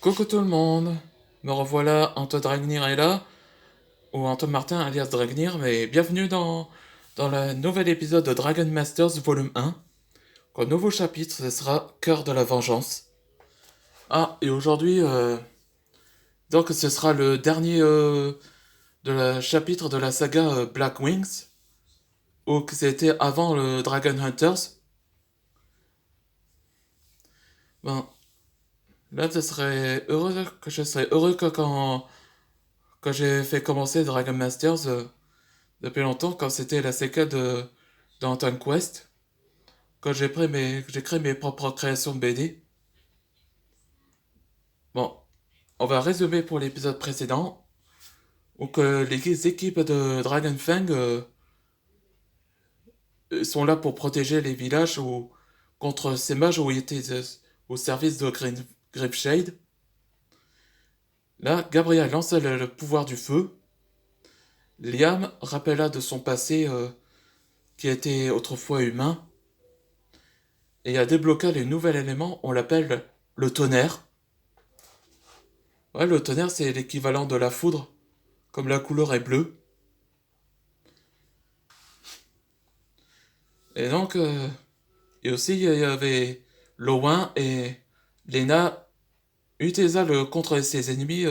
Coucou tout le monde, me revoilà, Antoine Dragnir est là, ou Antoine Martin alias Dragnir, mais bienvenue dans le nouvel épisode de Dragon Masters Volume 1. Le nouveau chapitre, ce sera Cœur de la Vengeance. Ah, et aujourd'hui, donc ce sera le dernier de la chapitre de la saga Black Wings, ou que c'était avant le Dragon Hunters. Ben, là, je serais heureux que quand j'ai fait commencer Dragon Masters, depuis longtemps, quand c'était la séquelle d'Anton Quest, quand j'ai créé mes propres créations de BD. Bon, on va résumer pour l'épisode précédent, où que les équipes de Dragonfang sont là pour protéger les villages contre ces mages où ils étaient au service de Grimshade. Là, Gabriel lance le pouvoir du feu. Liam rappela de son passé qui était autrefois humain et a débloqué les nouveaux éléments, on l'appelle le tonnerre. Ouais, le tonnerre, c'est l'équivalent de la foudre, comme la couleur est bleue. Et donc, et aussi, il y avait Lowen et Lena utilisa contre ses ennemis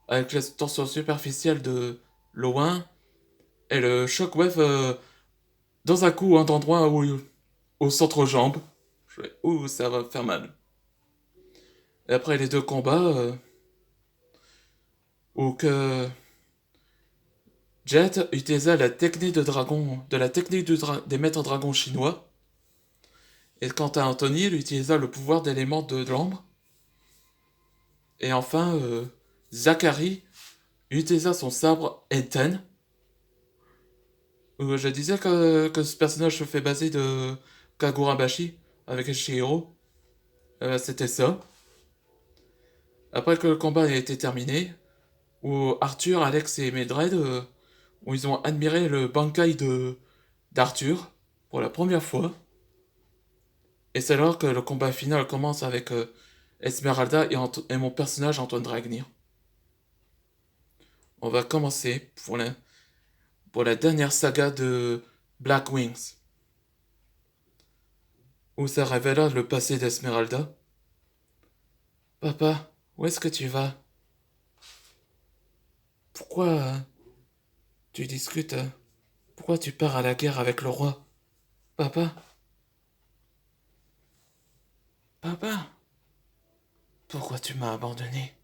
avec la tension superficielle de Lowen et le shockwave dans un coup, un endroit au centre-jambe. Ouh, ça va faire mal. Et après les deux combats, où que Jet utilisa la technique de dragon, de la technique des maîtres dragons chinois. Et quant à Anthony, il utilisa le pouvoir d'élément de l'ombre. Et enfin, Zachary utilisa son sabre Enten. Je disais que ce personnage se fait baser de Kagurabashi avec Shihiro. C'était ça. Après que le combat ait été terminé, où Arthur, Alex et Mildred, où ils ont admiré le Bankai d'Arthur pour la première fois. Et c'est alors que le combat final commence avec Esmeralda et mon personnage Antoine Dragnir. On va commencer pour la dernière saga de Black Wings, où ça révéla le passé d'Esmeralda. Papa, où est-ce que tu vas? Pourquoi tu discutes pourquoi tu pars à la guerre avec le roi? Papa? Papa? Pourquoi tu m'as abandonné?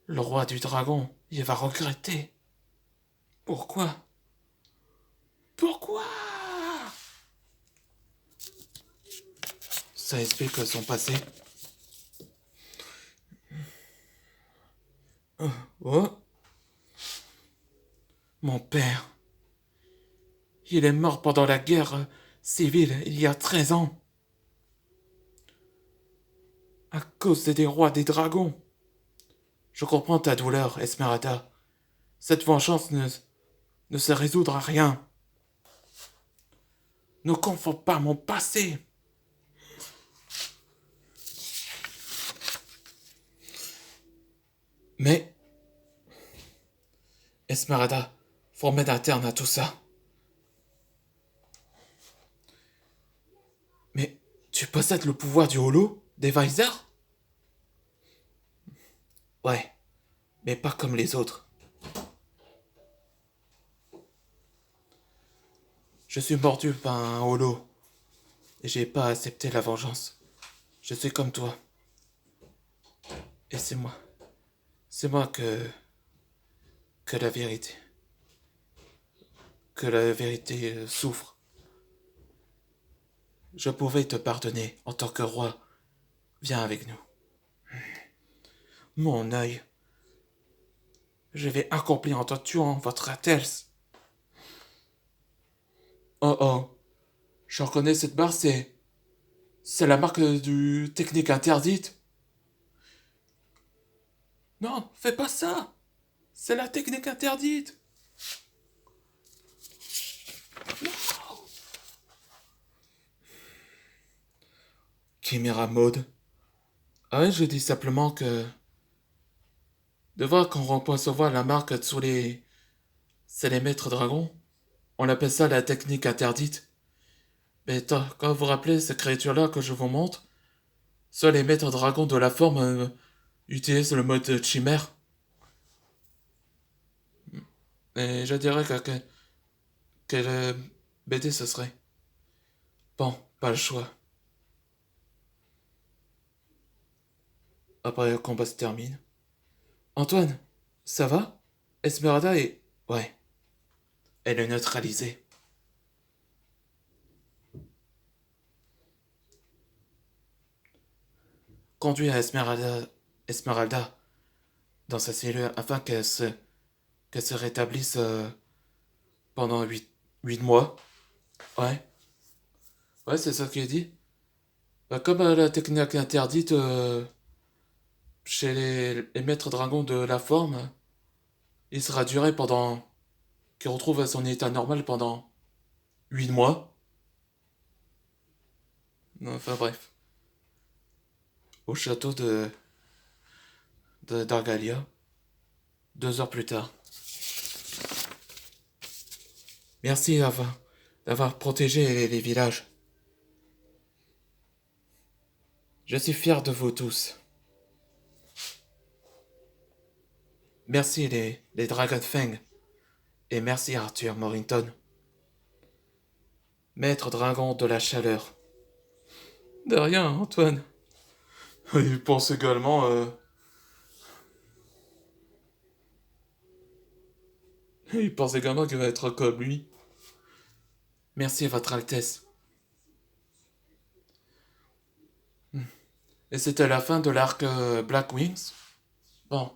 Le roi du dragon, il va regretter. Pourquoi? Pourquoi? Ça explique son passé. Oh, mon père. Il est mort pendant la guerre civile il y a 13 ans. À cause des rois des dragons. Je comprends ta douleur, Esmeralda. Cette vengeance ne se résoudra à rien. Ne confonds pas mon passé. Mais, Esmeralda, faut mettre un terme à tout ça. Mais, tu possèdes le pouvoir du holo, des Visors? Ouais, mais pas comme les autres. Je suis mordu par un holo, et j'ai pas accepté la vengeance. Je suis comme toi. Et c'est moi que la vérité, souffre. Je pouvais te pardonner en tant que roi. Viens avec nous. Mon œil, je vais accomplir en te tuant votre Atels. Oh oh, je reconnais cette barre, c'est la marque du technique interdite. Non, fais pas ça. C'est la technique interdite. Chimera Mode. Ah ouais, je dis simplement que de voir qu'on peut recevoir la marque sur les... C'est les maîtres dragons. On appelle ça la technique interdite. Mais quand vous vous rappelez cette créature-là que je vous montre, seuls les maîtres dragons de la forme utilisent le mode chimère. Et je dirais quelle BD ce serait. Bon, pas le choix. Après le combat se termine. Antoine, ça va? Esmeralda est... Ouais, elle est neutralisée. Conduit à Esmeralda dans sa cellule afin qu'elle se rétablisse pendant 8 mois. Ouais, ouais, c'est ça qu'il dit. Bah, comme la technique interdite chez les maîtres dragons de la forme, il sera duré pendant... qu'il retrouve son état normal pendant 8 mois. Enfin bref. Au château de d'Argalia, 2 heures plus tard. Merci d'avoir protégé les villages. Je suis fier de vous tous. Merci les Dragonfang. Et merci Arthur Morrington, maître dragon de la chaleur. De rien, Antoine. Il pense également... Il pense également qu'il va être comme lui. Merci, Votre Altesse. Et c'était la fin de l'arc Black Wings. Bon,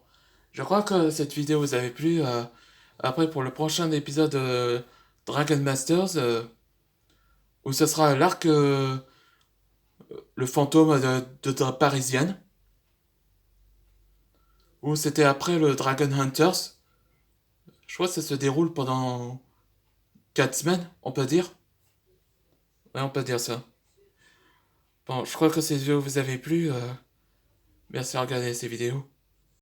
je crois que cette vidéo vous avait plu. Après, pour le prochain épisode Dragon Masters, où ce sera l'arc Le fantôme de Parisienne, où c'était après le Dragon Hunters. Je crois que ça se déroule pendant 4 semaines, on peut dire. Ouais, on peut dire ça. Bon, je crois que cette vidéo vous avait plu. Merci de regarder ces vidéos.